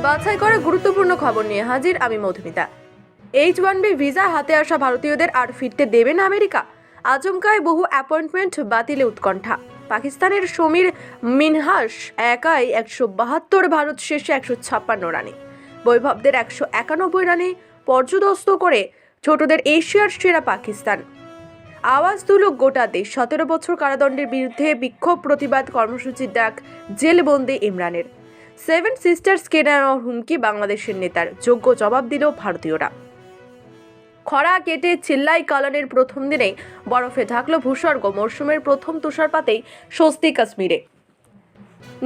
বাছাই করা গুরুত্বপূর্ণ খবর নিয়ে হাজির আমি মধুমিতা। H1B ভিসা হাতে আসা ভারতীয়দের আর ফিরতে দেবে না আমেরিকা। আচমকায় বহু অ্যাপয়েন্টমেন্ট বাতিলে উৎকণ্ঠা। পাকিস্তানের সমীর মিনহাস একাই 172, ভারত শেষে 156 রানে, বৈভবদের 191 রানে পর্যদস্ত করে ছোটদের এশিয়ার সেরা পাকিস্তান। আওয়াজ তুলো গোটা দেশ। 17 বছর কারাদণ্ডের বিরুদ্ধে বিক্ষোভ প্রতিবাদ কর্মসূচির ডাক জেলবন্দি ইমরানের। সেভেন সিস্টার্সকে নেওয়ার হুমকি বাংলাদেশের নেতার, যোগ্য জবাব দিল ভারতীয়রা। খরা কেটে চিল্লাই কালানের প্রথম দিনেই বরফে ঢাকলো ভূস্বর্গ। মরশুমের প্রথম তুষারপাতেই স্বস্তি কাশ্মীরে।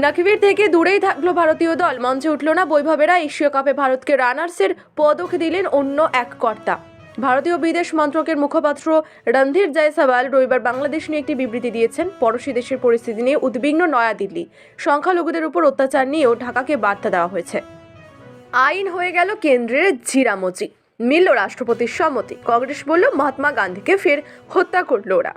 নাকিবির থেকে দূরেই থাকলো ভারতীয় দল। মঞ্চে উঠল না বৈভবেরা। এশীয় কাপে ভারতকে রানার্সের পদক দিলেন অন্য এক কর্তা। ভারতীয় বিদেশ মন্ত্রকের মুখপাত্র রণধীর জয়সওয়াল রবিবার বাংলাদেশ নিয়ে একটি বিবৃতি দিয়েছেন। পড়োশি দেশের পরিস্থিতি নিয়ে উদ্বিগ্ন নয়াদিল্লি। সংখ্যালঘুদের উপর অত্যাচার নিয়েও ঢাকাকে বার্তা দেওয়া হয়েছে। আইন হয়ে গেল কেন্দ্রের জিরামচি, মিলল রাষ্ট্রপতির সম্মতি। কংগ্রেস বলল মহাত্মা গান্ধীকে ফের হত্যা করল ওরা।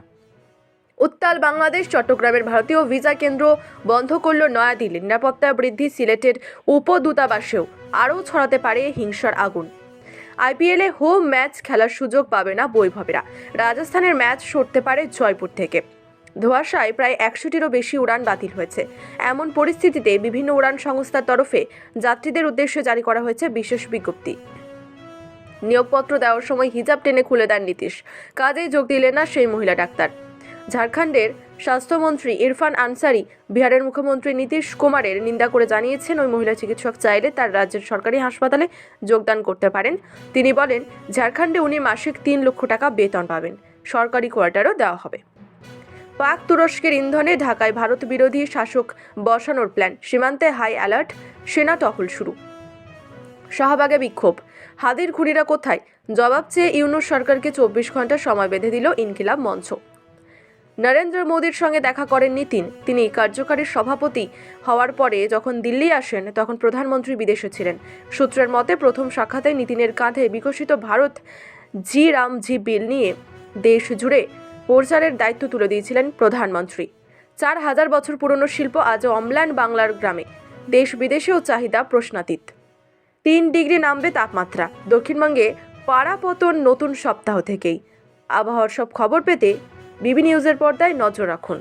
উত্তাল বাংলাদেশ। চট্টগ্রামের ভারতীয় ভিসা কেন্দ্র বন্ধ করল নয়াদিল্লি। নিরাপত্তা বৃদ্ধি। সিলেটের উপদূতাবাসেও আরও ছড়াতে পারে হিংসার আগুন। আইপিএলে হোম ম্যাচ খেলার সুযোগ পাবে না বৈভবেরা। রাজস্থানের ম্যাচ সরতে পারে জয়পুর থেকে। ধোঁয়াশায় প্রায় 100টিরও বেশি উড়ান বাতিল হয়েছে। এমন পরিস্থিতিতে বিভিন্ন উড়ান সংস্থার তরফে যাত্রীদের উদ্দেশ্যে জারি করা হয়েছে বিশেষ বিজ্ঞপ্তি। নিয়োগপত্র দেওয়ার সময় হিজাব টেনে খুলে দেন নীতিশ। কাজে যোগ দিলেন না সেই মহিলা ডাক্তার। ঝাড়খণ্ডের স্বাস্থ্যমন্ত্রী ইরফান আনসারি বিহারের মুখ্যমন্ত্রী নীতিশ কুমারের নিন্দা করে জানিয়েছেন, ওই মহিলা চিকিৎসক চাইলে তার রাজ্যের সরকারি হাসপাতালে যোগদান করতে পারেন। তিনি বলেন, ঝাড়খণ্ডে উনি মাসিক 3 লক্ষ টাকা বেতন পাবেন। সরকারি কোয়ার্টারও দেওয়া হবে। পাক তুরস্কের ইন্ধনে ঢাকায় ভারত বিরোধী শাসক বসানোর প্ল্যান। সীমান্তে হাই অ্যালার্ট, সেনা টহল শুরু। শাহবাগে বিক্ষোভ। হাদির খুনিরা কোথায়? জবাব চেয়ে ইউনূস সরকারকে 24 ঘন্টা সময় বেঁধে দিল ইনকিলাব মঞ্চ। নরেন্দ্র মোদীর সঙ্গে দেখা করেন নিতিন। তিনি কার্যকারী সভাপতি হওয়ার পরে যখন দিল্লি আসেন তখন প্রধানমন্ত্রী বিদেশে ছিলেন। সূত্রের মতে প্রথম সাক্ষাতে নিতিনের কাঁধে বিকশিত ভারত জি রামজি বিল নিয়ে দেশ জুড়ে প্রচারের দায়িত্ব তুলে দিয়েছিলেন প্রধানমন্ত্রী। 4000 বছর পুরনো শিল্প আজও অম্লান বাংলার গ্রামে। দেশ বিদেশেও চাহিদা প্রশ্নাতীত। 3 ডিগ্রি নামবে তাপমাত্রা। দক্ষিণবঙ্গে পাড়াপতন নতুন সপ্তাহ থেকেই। আবহাওয়ার সব খবর পেতে বিবি নিউজের পর্দায় নজর রাখুন।